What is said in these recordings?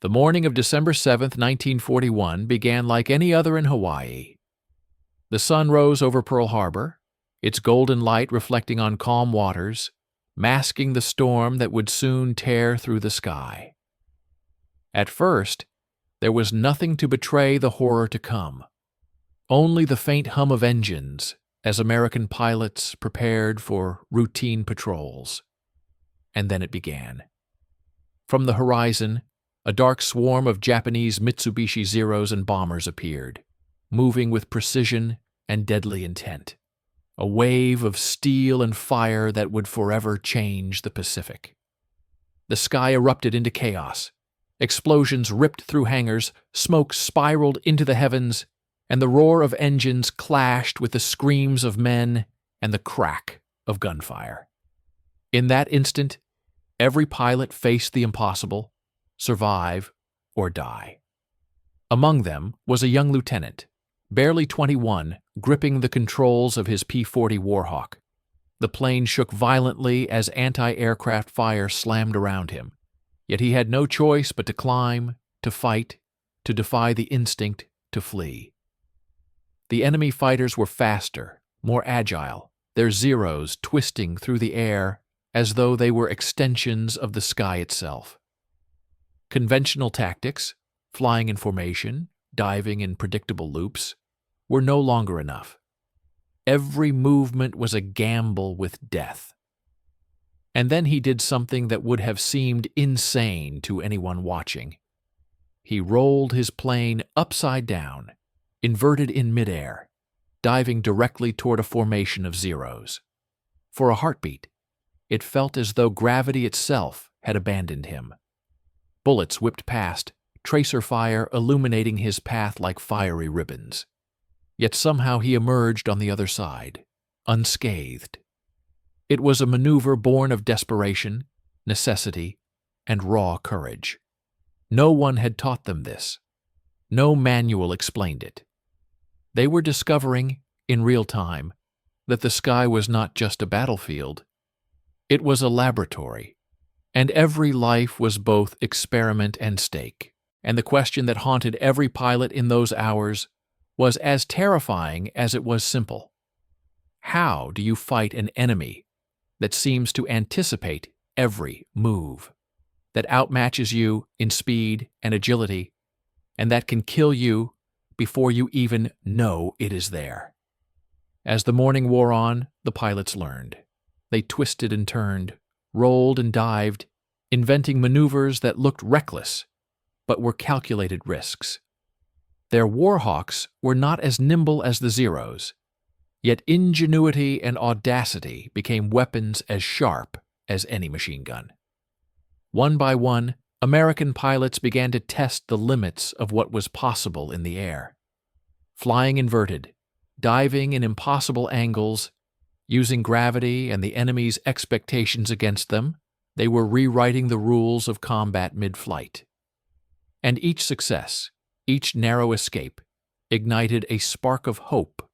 The morning of December 7, 1941 began like any other in Hawaii. The sun rose over Pearl Harbor, its golden light reflecting on calm waters, masking the storm that would soon tear through the sky. At first, there was nothing to betray the horror to come, only the faint hum of engines as American pilots prepared for routine patrols. And then it began. From the horizon, a dark swarm of Japanese Mitsubishi Zeros and bombers appeared, moving with precision and deadly intent. A wave of steel and fire that would forever change the Pacific. The sky erupted into chaos. Explosions ripped through hangars, smoke spiraled into the heavens, and the roar of engines clashed with the screams of men and the crack of gunfire. In that instant, every pilot faced the impossible: survive or die. Among them was a young lieutenant, barely 21, gripping the controls of his P-40 Warhawk. The plane shook violently as anti-aircraft fire slammed around him, yet he had no choice but to climb, to fight, to defy the instinct to flee. The enemy fighters were faster, more agile, their Zeros twisting through the air as though they were extensions of the sky itself. Conventional tactics, flying in formation, diving in predictable loops, were no longer enough. Every movement was a gamble with death. And then he did something that would have seemed insane to anyone watching. He rolled his plane upside down, inverted in midair, diving directly toward a formation of Zeros. For a heartbeat, it felt as though gravity itself had abandoned him. Bullets whipped past, tracer fire illuminating his path like fiery ribbons. Yet somehow he emerged on the other side, unscathed. It was a maneuver born of desperation, necessity, and raw courage. No one had taught them this. No manual explained it. They were discovering, in real time, that the sky was not just a battlefield. It was a laboratory, and every life was both experiment and stake. And the question that haunted every pilot in those hours was as terrifying as it was simple. How do you fight an enemy that seems to anticipate every move, that outmatches you in speed and agility, and that can kill you before you even know it is there? As the morning wore on, the pilots learned. They twisted and turned, rolled and dived, inventing maneuvers that looked reckless, but were calculated risks. Their Warhawks were not as nimble as the Zeros, yet ingenuity and audacity became weapons as sharp as any machine gun. One by one, American pilots began to test the limits of what was possible in the air. Flying inverted, diving in impossible angles, using gravity and the enemy's expectations against them, they were rewriting the rules of combat mid-flight. And each success, each narrow escape, ignited a spark of hope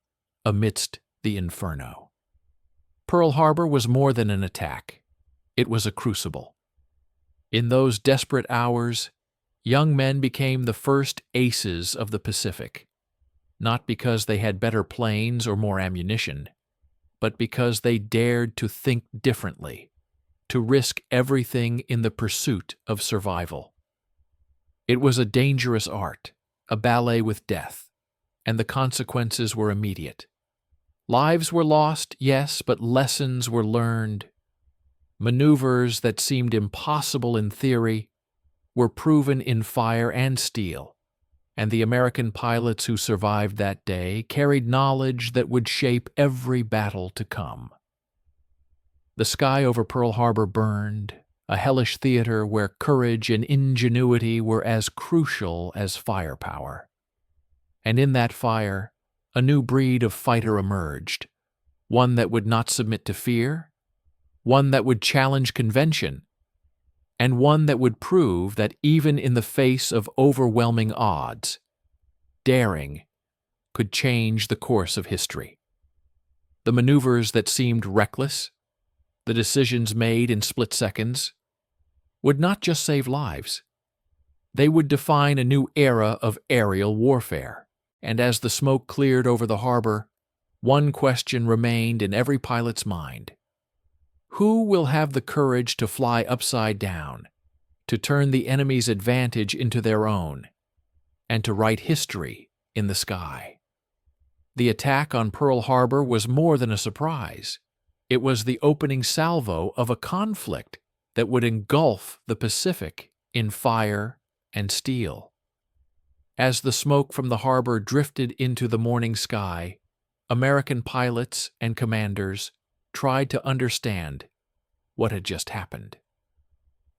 amidst the inferno. Pearl Harbor was more than an attack. It was a crucible. In those desperate hours, young men became the first aces of the Pacific, not because they had better planes or more ammunition, but because they dared to think differently, to risk everything in the pursuit of survival. It was a dangerous art, a ballet with death, and the consequences were immediate. Lives were lost, yes, but lessons were learned. Maneuvers that seemed impossible in theory were proven in fire and steel, and the American pilots who survived that day carried knowledge that would shape every battle to come. The sky over Pearl Harbor burned, a hellish theater where courage and ingenuity were as crucial as firepower. And in that fire, a new breed of fighter emerged, one that would not submit to fear, one that would challenge convention, and one that would prove that even in the face of overwhelming odds, daring could change the course of history. The maneuvers that seemed reckless, the decisions made in split seconds, would not just save lives. They would define a new era of aerial warfare, and as the smoke cleared over the harbor, one question remained in every pilot's mind. Who will have the courage to fly upside down, to turn the enemy's advantage into their own, and to write history in the sky? The attack on Pearl Harbor was more than a surprise. It was the opening salvo of a conflict that would engulf the Pacific in fire and steel. As the smoke from the harbor drifted into the morning sky, American pilots and commanders tried to understand what had just happened.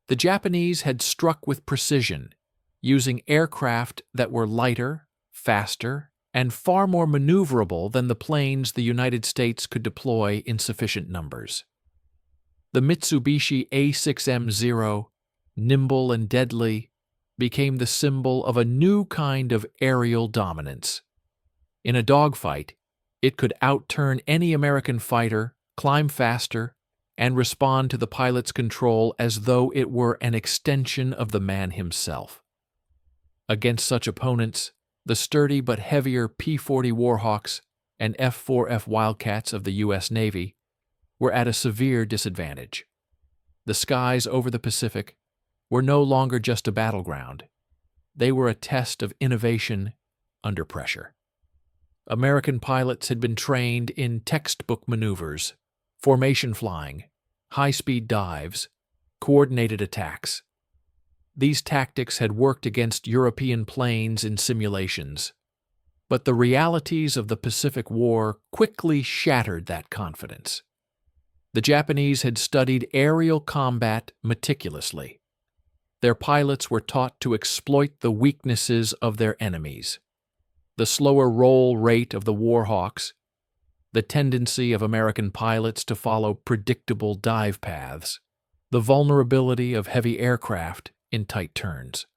The Japanese had struck with precision, using aircraft that were lighter, faster, and far more maneuverable than the planes the United States could deploy in sufficient numbers. The Mitsubishi A6M0, nimble and deadly, became the symbol of a new kind of aerial dominance. In a dogfight, it could outturn any American fighter, climb faster, and respond to the pilot's control as though it were an extension of the man himself. Against such opponents, the sturdy but heavier P-40 Warhawks and F-4F Wildcats of the U.S. Navy were at a severe disadvantage. The skies over the Pacific were no longer just a battleground. They were a test of innovation under pressure. American pilots had been trained in textbook maneuvers, formation flying, high-speed dives, coordinated attacks. These tactics had worked against European planes in simulations, but the realities of the Pacific War quickly shattered that confidence. The Japanese had studied aerial combat meticulously. Their pilots were taught to exploit the weaknesses of their enemies. The slower roll rate of the Warhawks, the tendency of American pilots to follow predictable dive paths, the vulnerability of heavy aircraft in tight turns.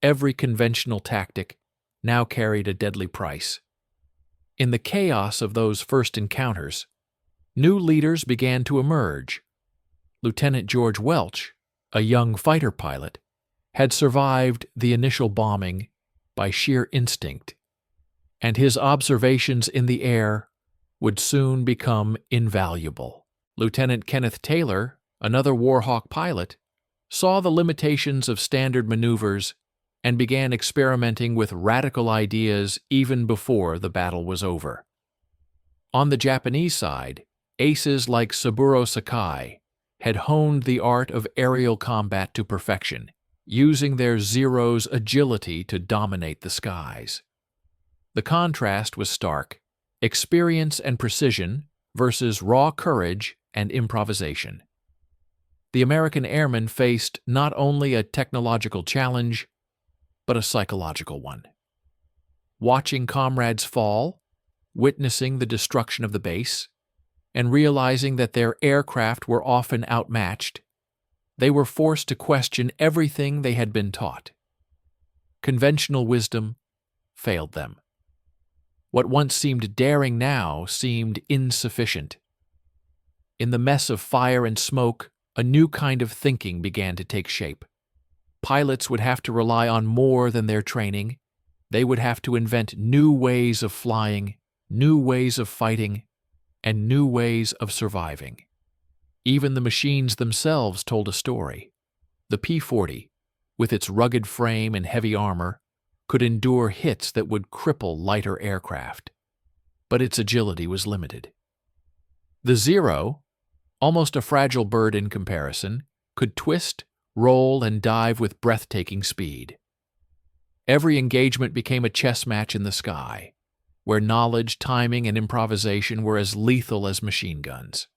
Every conventional tactic now carried a deadly price. In the chaos of those first encounters, new leaders began to emerge. Lieutenant George Welch, a young fighter pilot, had survived the initial bombing by sheer instinct, and his observations in the air would soon become invaluable. Lieutenant Kenneth Taylor, another Warhawk pilot, saw the limitations of standard maneuvers and began experimenting with radical ideas even before the battle was over. On the Japanese side, aces like Saburo Sakai had honed the art of aerial combat to perfection, using their Zero's agility to dominate the skies. The contrast was stark: experience and precision versus raw courage and improvisation. The American airmen faced not only a technological challenge, but a psychological one. Watching comrades fall, witnessing the destruction of the base, and realizing that their aircraft were often outmatched, they were forced to question everything they had been taught. Conventional wisdom failed them. What once seemed daring now seemed insufficient. In the mess of fire and smoke, a new kind of thinking began to take shape. Pilots would have to rely on more than their training. They would have to invent new ways of flying, new ways of fighting, and new ways of surviving. Even the machines themselves told a story. The P-40, with its rugged frame and heavy armor, could endure hits that would cripple lighter aircraft, but its agility was limited. The Zero, almost a fragile bird in comparison, could twist, roll, and dive with breathtaking speed. Every engagement became a chess match in the sky, where knowledge, timing, and improvisation were as lethal as machine guns.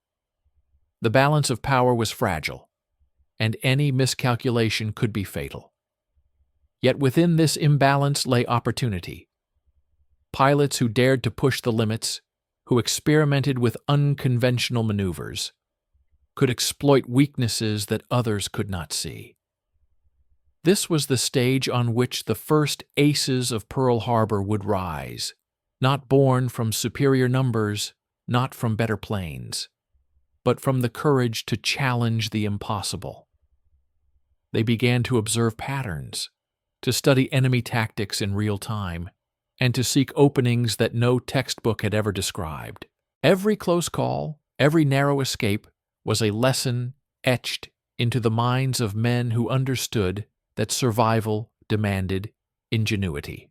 The balance of power was fragile, and any miscalculation could be fatal. Yet within this imbalance lay opportunity. Pilots who dared to push the limits, who experimented with unconventional maneuvers, could exploit weaknesses that others could not see. This was the stage on which the first aces of Pearl Harbor would rise, not born from superior numbers, not from better planes, but from the courage to challenge the impossible. They began to observe patterns, to study enemy tactics in real time, and to seek openings that no textbook had ever described. Every close call, every narrow escape was a lesson etched into the minds of men who understood that survival demanded ingenuity.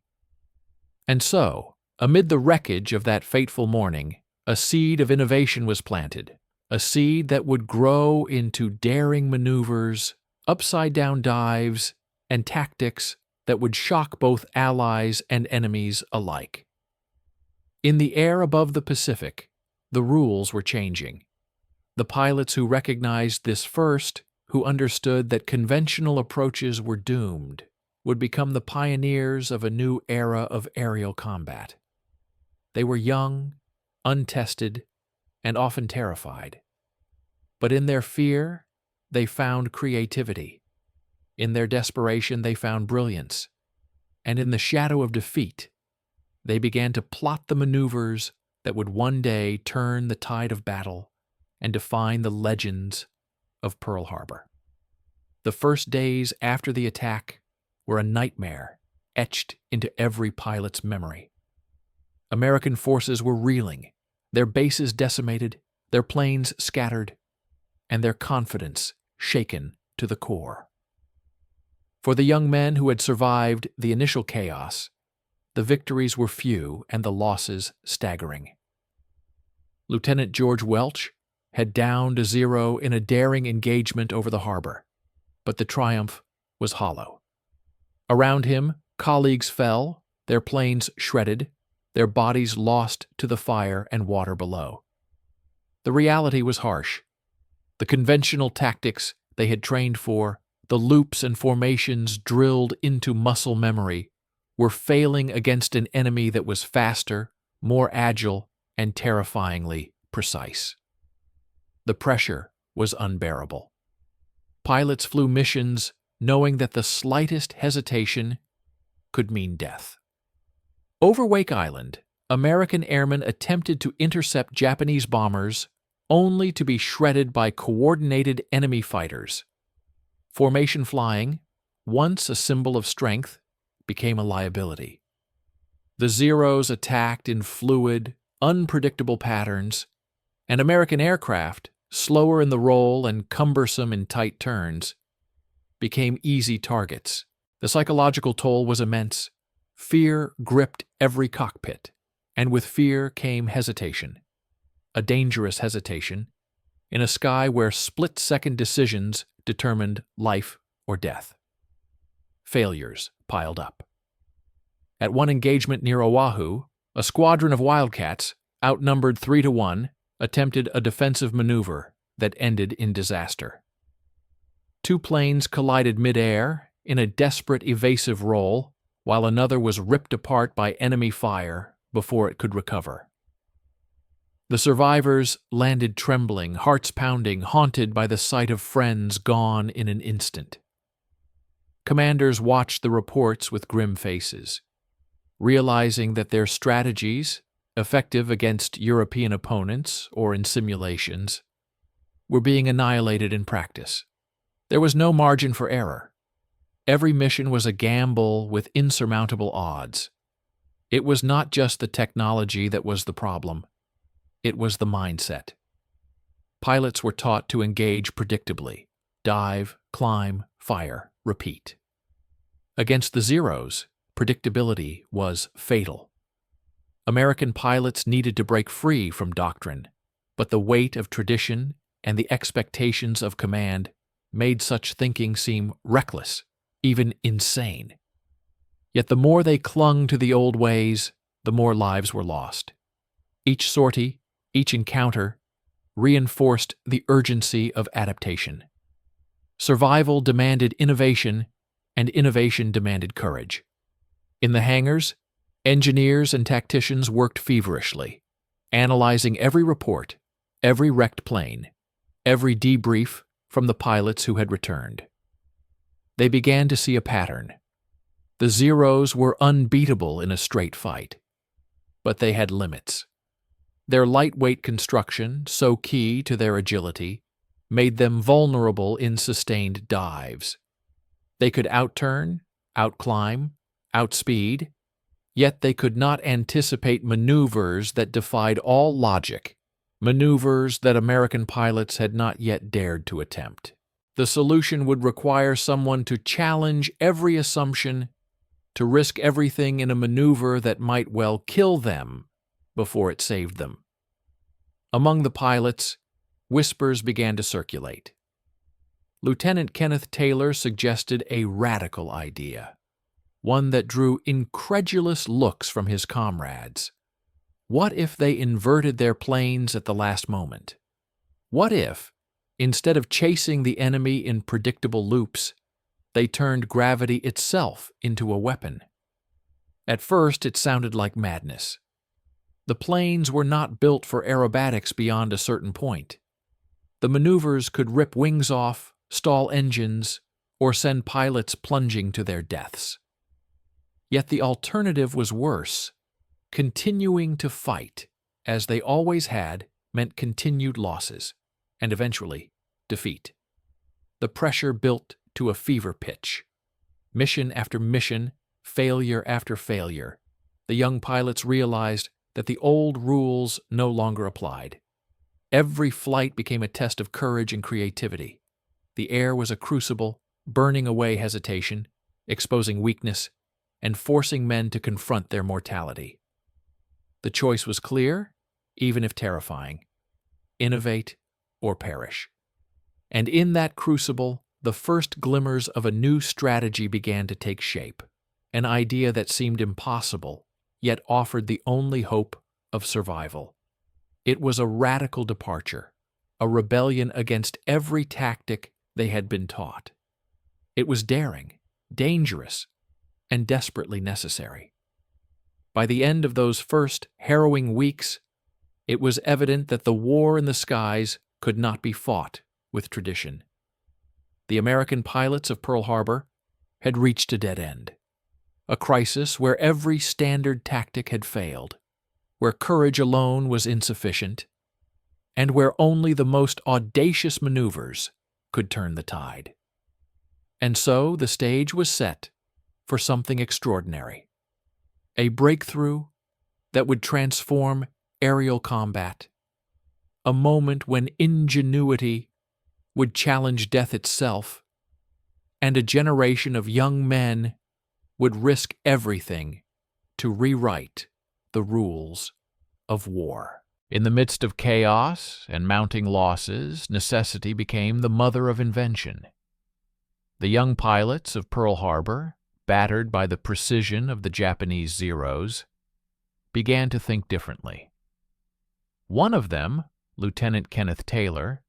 And so, amid the wreckage of that fateful morning, a seed of innovation was planted, a seed that would grow into daring maneuvers, upside-down dives, and tactics that would shock both allies and enemies alike. In the air above the Pacific, the rules were changing. The pilots who recognized this first, who understood that conventional approaches were doomed, would become the pioneers of a new era of aerial combat. They were young, untested, and often terrified. But in their fear, they found creativity. In their desperation, they found brilliance. And in the shadow of defeat, they began to plot the maneuvers that would one day turn the tide of battle and define the legends of Pearl Harbor. The first days after the attack were a nightmare etched into every pilot's memory. American forces were reeling, their bases decimated, their planes scattered, and their confidence shaken to the core. For the young men who had survived the initial chaos, the victories were few and the losses staggering. Lieutenant George Welch had downed a Zero in a daring engagement over the harbor, but the triumph was hollow. Around him, colleagues fell, their planes shredded, their bodies lost to the fire and water below. The reality was harsh. The conventional tactics they had trained for, the loops and formations drilled into muscle memory, were failing against an enemy that was faster, more agile, and terrifyingly precise. The pressure was unbearable. Pilots flew missions knowing that the slightest hesitation could mean death. Over Wake Island, American airmen attempted to intercept Japanese bombers only to be shredded by coordinated enemy fighters. Formation flying, once a symbol of strength, became a liability. The Zeros attacked in fluid, unpredictable patterns, and American aircraft, slower in the roll and cumbersome in tight turns, became easy targets. The psychological toll was immense. Fear gripped every cockpit, and with fear came hesitation. A dangerous hesitation, in a sky where split-second decisions determined life or death. Failures piled up. At one engagement near Oahu, a squadron of Wildcats, outnumbered 3-1, attempted a defensive maneuver that ended in disaster. Two planes collided mid-air in a desperate evasive roll, while another was ripped apart by enemy fire before it could recover. The survivors landed trembling, hearts pounding, haunted by the sight of friends gone in an instant. Commanders watched the reports with grim faces, realizing that their strategies, effective against European opponents or in simulations, were being annihilated in practice. There was no margin for error. Every mission was a gamble with insurmountable odds. It was not just the technology that was the problem. It was the mindset. Pilots were taught to engage predictably, dive, climb, fire, repeat. Against the Zeros, predictability was fatal. American pilots needed to break free from doctrine, but the weight of tradition and the expectations of command made such thinking seem reckless, even insane. Yet the more they clung to the old ways, the more lives were lost. Each sortie, each encounter, reinforced the urgency of adaptation. Survival demanded innovation, and innovation demanded courage. In the hangars, engineers and tacticians worked feverishly, analyzing every report, every wrecked plane, every debrief from the pilots who had returned. They began to see a pattern. The Zeros were unbeatable in a straight fight, but they had limits. Their lightweight construction, so key to their agility, made them vulnerable in sustained dives. They could outturn, outclimb, outspeed, yet they could not anticipate maneuvers that defied all logic, maneuvers that American pilots had not yet dared to attempt. The solution would require someone to challenge every assumption, to risk everything in a maneuver that might well kill them before it saved them. Among the pilots, whispers began to circulate. Lieutenant Kenneth Taylor suggested a radical idea, one that drew incredulous looks from his comrades. What if they inverted their planes at the last moment? What if, instead of chasing the enemy in predictable loops, they turned gravity itself into a weapon? At first, it sounded like madness. The planes were not built for aerobatics beyond a certain point. The maneuvers could rip wings off, stall engines, or send pilots plunging to their deaths. Yet the alternative was worse. Continuing to fight, as they always had, meant continued losses, and eventually defeat. The pressure built to a fever pitch. Mission after mission, failure after failure, the young pilots realized that the old rules no longer applied. Every flight became a test of courage and creativity. The air was a crucible, burning away hesitation, exposing weakness, and forcing men to confront their mortality. The choice was clear, even if terrifying: innovate or perish. And in that crucible, the first glimmers of a new strategy began to take shape, an idea that seemed impossible, yet offered the only hope of survival. It was a radical departure, a rebellion against every tactic they had been taught. It was daring, dangerous, and desperately necessary. By the end of those first harrowing weeks, it was evident that the war in the skies could not be fought with tradition. The American pilots of Pearl Harbor had reached a dead end, a crisis where every standard tactic had failed, where courage alone was insufficient, and where only the most audacious maneuvers could turn the tide. And so the stage was set for something extraordinary, a breakthrough that would transform aerial combat, a moment when ingenuity would challenge death itself, and a generation of young men would risk everything to rewrite the rules of war. In the midst of chaos and mounting losses, necessity became the mother of invention. The young pilots of Pearl Harbor, battered by the precision of the Japanese Zeros, began to think differently. One of them, Lieutenant Kenneth Taylor,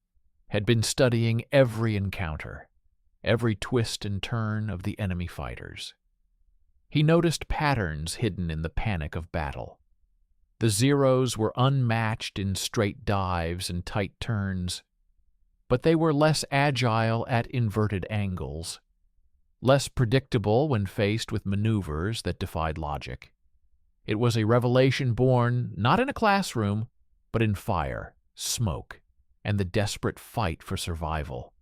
had been studying every encounter, every twist and turn of the enemy fighters. He noticed patterns hidden in the panic of battle. The Zeros were unmatched in straight dives and tight turns, but they were less agile at inverted angles, less predictable when faced with maneuvers that defied logic. It was a revelation born not in a classroom, but in fire, smoke, and the desperate fight for survival.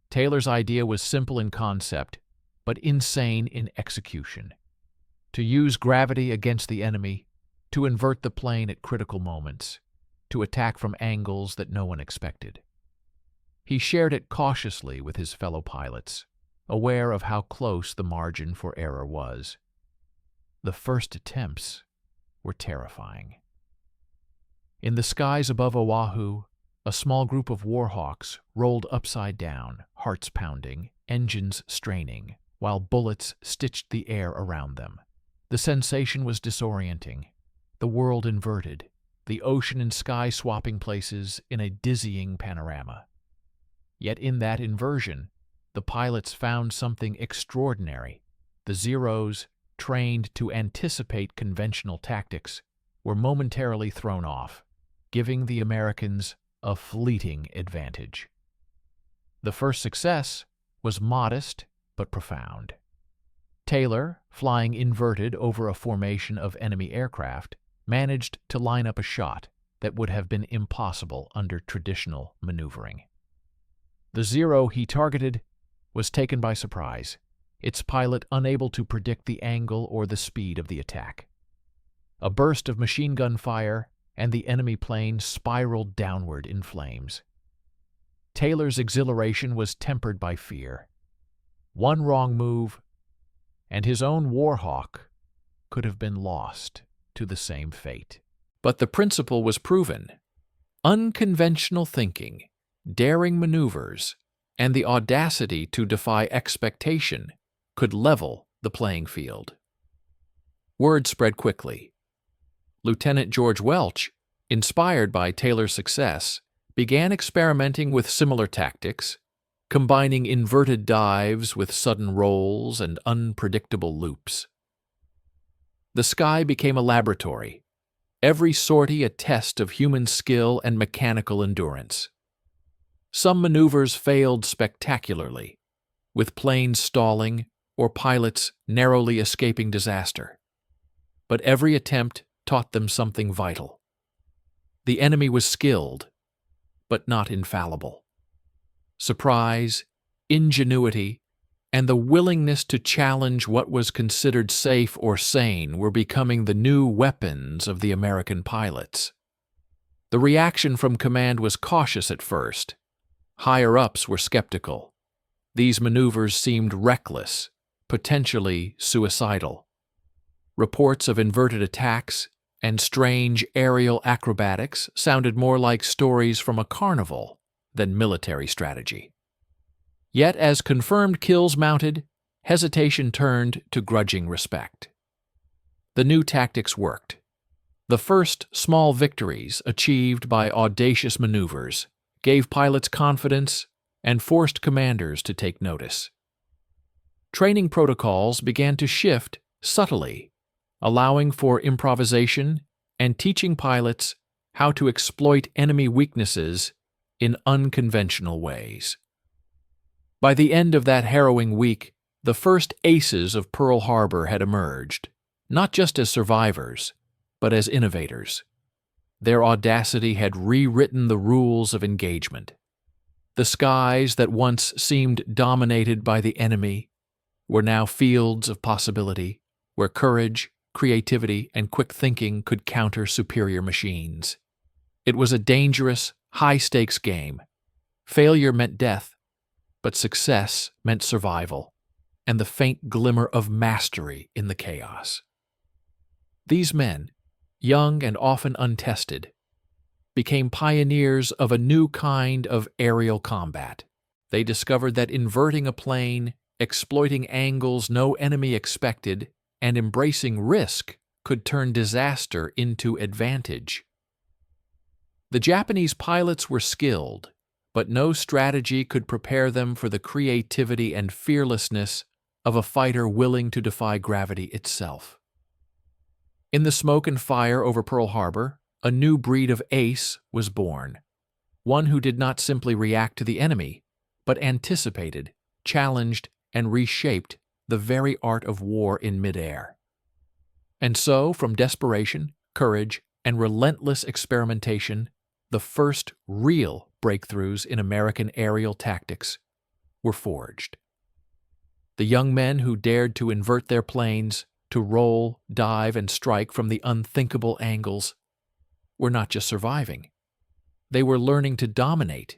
Taylor's idea was simple in concept, but insane in execution. To use gravity against the enemy, to invert the plane at critical moments, to attack from angles that no one expected. He shared it cautiously with his fellow pilots, aware of how close the margin for error was. The first attempts were terrifying. In the skies above Oahu, a small group of warhawks rolled upside down, hearts pounding, engines straining, while bullets stitched the air around them. The sensation was disorienting, the world inverted, the ocean and sky swapping places in a dizzying panorama. Yet in that inversion, the pilots found something extraordinary. The Zeros, trained to anticipate conventional tactics, were momentarily thrown off, giving the Americans a fleeting advantage. The first success was modest but profound. Taylor, flying inverted over a formation of enemy aircraft, managed to line up a shot that would have been impossible under traditional maneuvering. The Zero he targeted was taken by surprise. its pilot unable to predict the angle or the speed of the attack. A burst of machine gun fire, and the enemy plane spiraled downward in flames. Taylor's exhilaration was tempered by fear. One wrong move, and his own Warhawk could have been lost to the same fate. But the principle was proven. Unconventional thinking, daring maneuvers, and the audacity to defy expectation could level the playing field. Word spread quickly. Lieutenant George Welch, inspired by Taylor's success, began experimenting with similar tactics, combining inverted dives with sudden rolls and unpredictable loops. The sky became a laboratory, every sortie a test of human skill and mechanical endurance. Some maneuvers failed spectacularly, with planes stalling or pilots narrowly escaping disaster. But every attempt taught them something vital. The enemy was skilled, but not infallible. Surprise, ingenuity, and the willingness to challenge what was considered safe or sane were becoming the new weapons of the American pilots. The reaction from command was cautious at first. Higher-ups were skeptical. These maneuvers seemed reckless, potentially suicidal. Reports of inverted attacks and strange aerial acrobatics sounded more like stories from a carnival than military strategy. Yet as confirmed kills mounted, hesitation turned to grudging respect. The new tactics worked. The first small victories achieved by audacious maneuvers gave pilots confidence and forced commanders to take notice. Training protocols began to shift subtly, allowing for improvisation and teaching pilots how to exploit enemy weaknesses in unconventional ways. By the end of that harrowing week, the first aces of Pearl Harbor had emerged, not just as survivors, but as innovators. Their audacity had rewritten the rules of engagement. The skies that once seemed dominated by the enemy were now fields of possibility, where courage, creativity, and quick thinking could counter superior machines. It was a dangerous, high-stakes game. Failure meant death, but success meant survival, and the faint glimmer of mastery in the chaos. These men, young and often untested, became pioneers of a new kind of aerial combat. They discovered that inverting a plane, exploiting angles no enemy expected, and embracing risk could turn disaster into advantage. The Japanese pilots were skilled, but no strategy could prepare them for the creativity and fearlessness of a fighter willing to defy gravity itself. In the smoke and fire over Pearl Harbor, a new breed of ace was born, one who did not simply react to the enemy, but anticipated, challenged, and reshaped the very art of war in midair. And so, from desperation, courage, and relentless experimentation, the first real breakthroughs in American aerial tactics were forged. The young men who dared to invert their planes, to roll, dive, and strike from the unthinkable angles, were not just surviving. They were learning to dominate,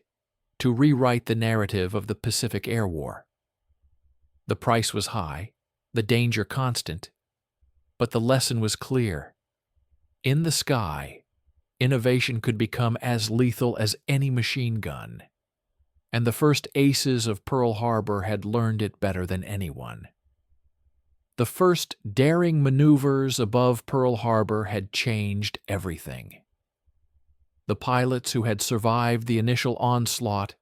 to rewrite the narrative of the Pacific Air War. The price was high, the danger constant, but the lesson was clear. In the sky, innovation could become as lethal as any machine gun, and the first aces of Pearl Harbor had learned it better than anyone. The first daring maneuvers above Pearl Harbor had changed everything. The pilots who had survived the initial onslaught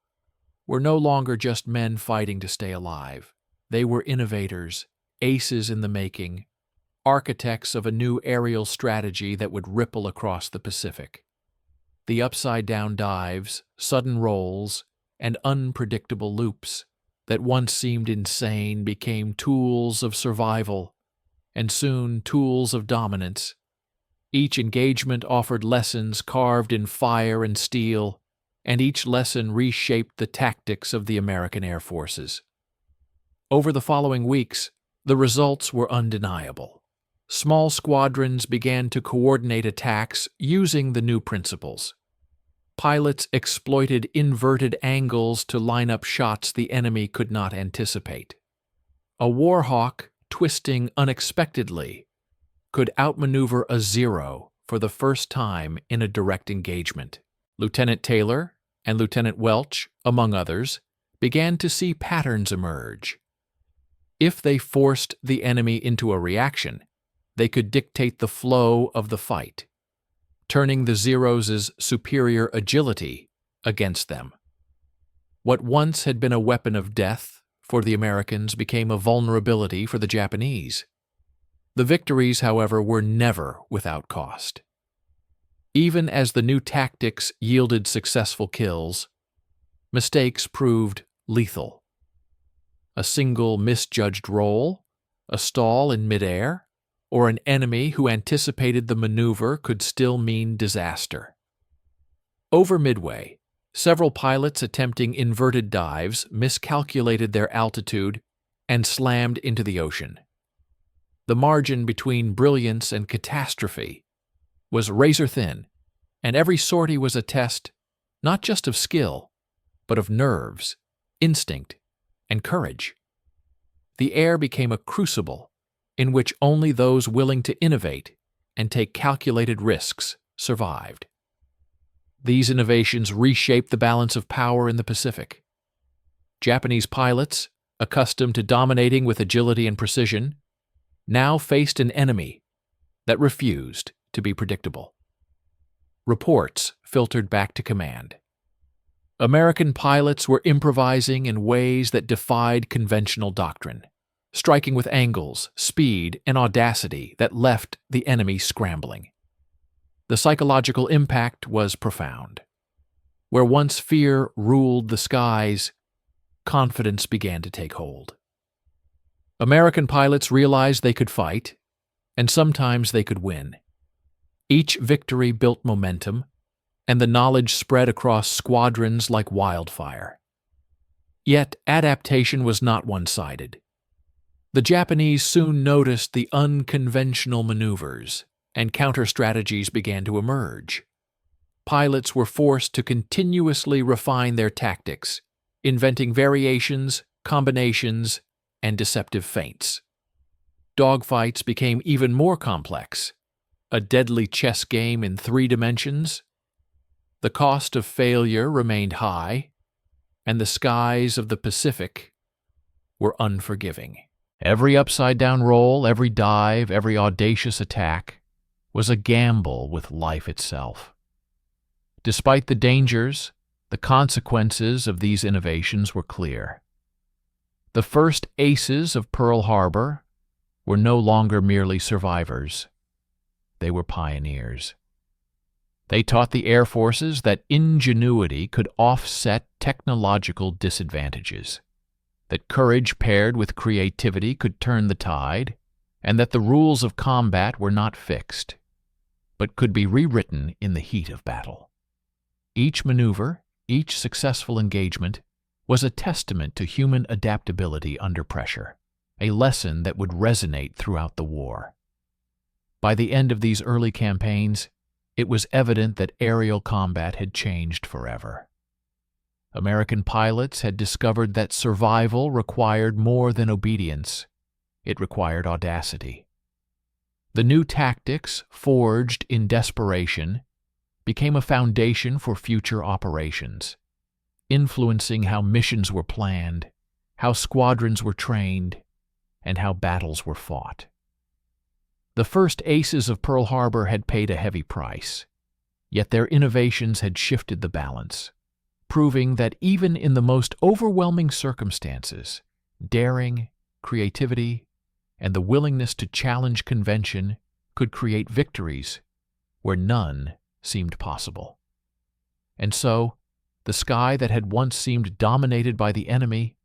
were no longer just men fighting to stay alive. They were innovators, aces in the making, architects of a new aerial strategy that would ripple across the Pacific. The upside-down dives, sudden rolls, and unpredictable loops that once seemed insane became tools of survival, and soon tools of dominance. Each engagement offered lessons carved in fire and steel, and each lesson reshaped the tactics of the American Air Forces. Over the following weeks, the results were undeniable. Small squadrons began to coordinate attacks using the new principles. Pilots exploited inverted angles to line up shots the enemy could not anticipate. A warhawk, twisting unexpectedly, could outmaneuver a Zero for the first time in a direct engagement. Lieutenant Taylor and Lieutenant Welch, among others, began to see patterns emerge. If they forced the enemy into a reaction, they could dictate the flow of the fight, turning the Zeros' superior agility against them. What once had been a weapon of death for the Americans became a vulnerability for the Japanese. The victories, however, were never without cost. Even as the new tactics yielded successful kills, mistakes proved lethal. A single misjudged roll, a stall in midair, or an enemy who anticipated the maneuver could still mean disaster. Over Midway, several pilots attempting inverted dives miscalculated their altitude and slammed into the ocean. The margin between brilliance and catastrophe was razor-thin, and every sortie was a test not just of skill, but of nerves, instinct, and courage. The air became a crucible in which only those willing to innovate and take calculated risks survived. These innovations reshaped the balance of power in the Pacific. Japanese pilots, accustomed to dominating with agility and precision, now faced an enemy that refused to be predictable. Reports filtered back to command. American pilots were improvising in ways that defied conventional doctrine, striking with angles, speed, and audacity that left the enemy scrambling. The psychological impact was profound. Where once fear ruled the skies, confidence began to take hold. American pilots realized they could fight, and sometimes they could win. Each victory built momentum, and the knowledge spread across squadrons like wildfire. Yet adaptation was not one-sided. The Japanese soon noticed the unconventional maneuvers, and counter-strategies began to emerge. Pilots were forced to continuously refine their tactics, inventing variations, combinations, and deceptive feints. Dogfights became even more complex, a deadly chess game in 3 dimensions. The cost of failure remained high, and the skies of the Pacific were unforgiving. Every upside-down roll, every dive, every audacious attack was a gamble with life itself. Despite the dangers, the consequences of these innovations were clear. The first aces of Pearl Harbor were no longer merely survivors. They were pioneers. They taught the Air Forces that ingenuity could offset technological disadvantages, that courage paired with creativity could turn the tide, and that the rules of combat were not fixed, but could be rewritten in the heat of battle. Each maneuver, each successful engagement, was a testament to human adaptability under pressure, a lesson that would resonate throughout the war. By the end of these early campaigns, it was evident that aerial combat had changed forever. American pilots had discovered that survival required more than obedience. It required audacity. The new tactics, forged in desperation, became a foundation for future operations, influencing how missions were planned, how squadrons were trained, and how battles were fought. The first aces of Pearl Harbor had paid a heavy price, yet their innovations had shifted the balance, proving that even in the most overwhelming circumstances, daring, creativity, and the willingness to challenge convention could create victories where none seemed possible. And so, the sky that had once seemed dominated by the enemy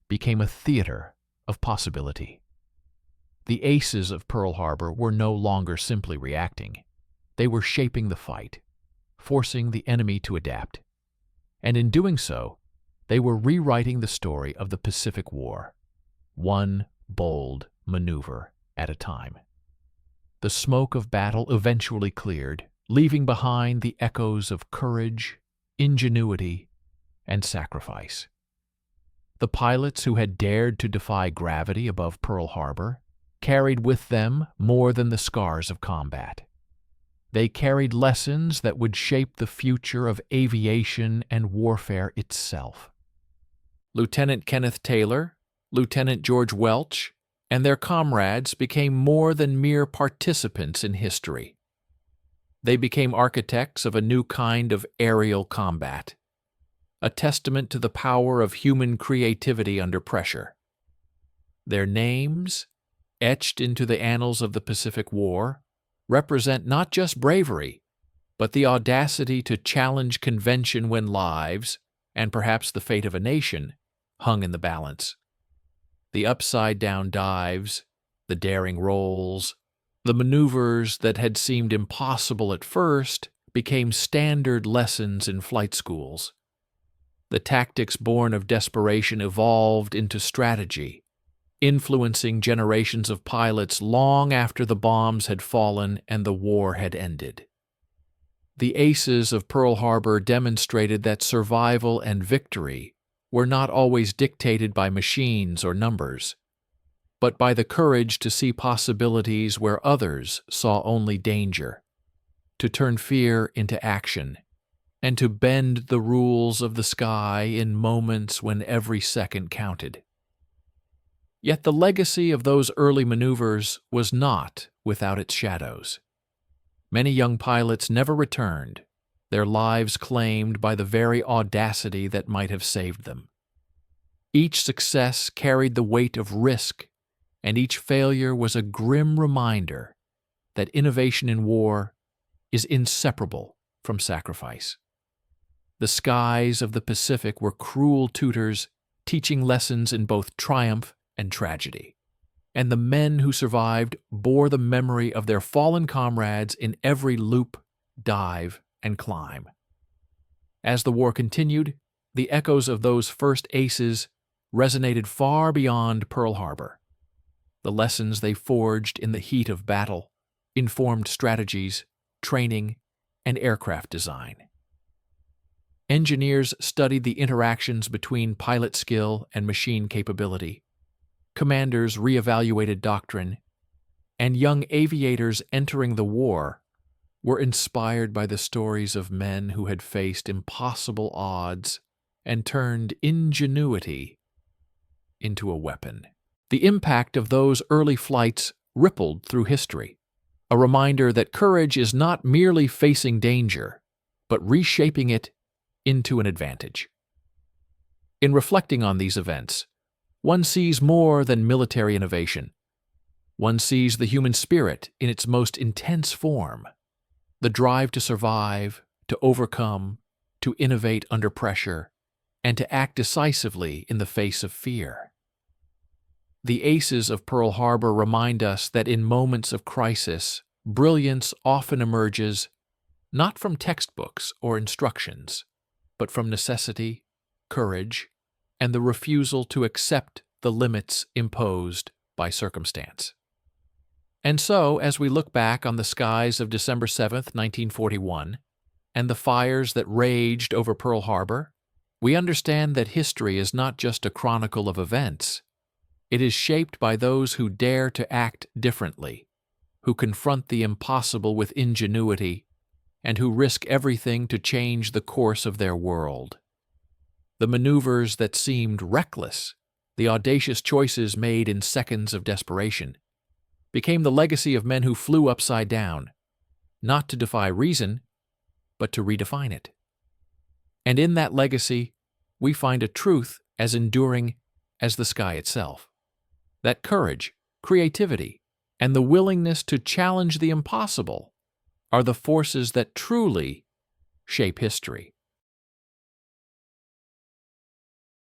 became a theater of possibility. The aces of Pearl Harbor were no longer simply reacting. They were shaping the fight, forcing the enemy to adapt. And in doing so, they were rewriting the story of the Pacific War. one bold maneuver at a time. The smoke of battle eventually cleared, leaving behind the echoes of courage, ingenuity, and sacrifice. The pilots who had dared to defy gravity above Pearl Harbor carried with them more than the scars of combat. They carried lessons that would shape the future of aviation and warfare itself. Lieutenant Kenneth Taylor, Lieutenant George Welch, and their comrades became more than mere participants in history. They became architects of a new kind of aerial combat, a testament to the power of human creativity under pressure. Their names, etched into the annals of the Pacific War, represent not just bravery, but the audacity to challenge convention when lives, and perhaps the fate of a nation, hung in the balance. The upside-down dives, the daring rolls, the maneuvers that had seemed impossible at first became standard lessons in flight schools. The tactics born of desperation evolved into strategy, influencing generations of pilots long after the bombs had fallen and the war had ended. The aces of Pearl Harbor demonstrated that survival and victory were not always dictated by machines or numbers, but by the courage to see possibilities where others saw only danger, to turn fear into action, and to bend the rules of the sky in moments when every second counted. Yet the legacy of those early maneuvers was not without its shadows. Many young pilots never returned, their lives claimed by the very audacity that might have saved them. Each success carried the weight of risk, and each failure was a grim reminder that innovation in war is inseparable from sacrifice. The skies of the Pacific were cruel tutors, teaching lessons in both triumph and tragedy, and the men who survived bore the memory of their fallen comrades in every loop, dive, and climb. As the war continued, the echoes of those first aces resonated far beyond Pearl Harbor. The lessons they forged in the heat of battle informed strategies, training, and aircraft design. Engineers studied the interactions between pilot skill and machine capability. Commanders reevaluated doctrine, and young aviators entering the war were inspired by the stories of men who had faced impossible odds and turned ingenuity into a weapon. The impact of those early flights rippled through history, a reminder that courage is not merely facing danger, but reshaping it into an advantage. In reflecting on these events, one sees more than military innovation. One sees the human spirit in its most intense form, the drive to survive, to overcome, to innovate under pressure, and to act decisively in the face of fear. The aces of Pearl Harbor remind us that in moments of crisis, brilliance often emerges not from textbooks or instructions, but from necessity, courage, and the refusal to accept the limits imposed by circumstance. And so, as we look back on the skies of December 7th, 1941, and the fires that raged over Pearl Harbor, we understand that history is not just a chronicle of events. It is shaped by those who dare to act differently, who confront the impossible with ingenuity, and who risk everything to change the course of their world. The maneuvers that seemed reckless, the audacious choices made in seconds of desperation, became the legacy of men who flew upside down, not to defy reason, but to redefine it. And in that legacy, we find a truth as enduring as the sky itself. That courage, creativity, and the willingness to challenge the impossible are the forces that truly shape history.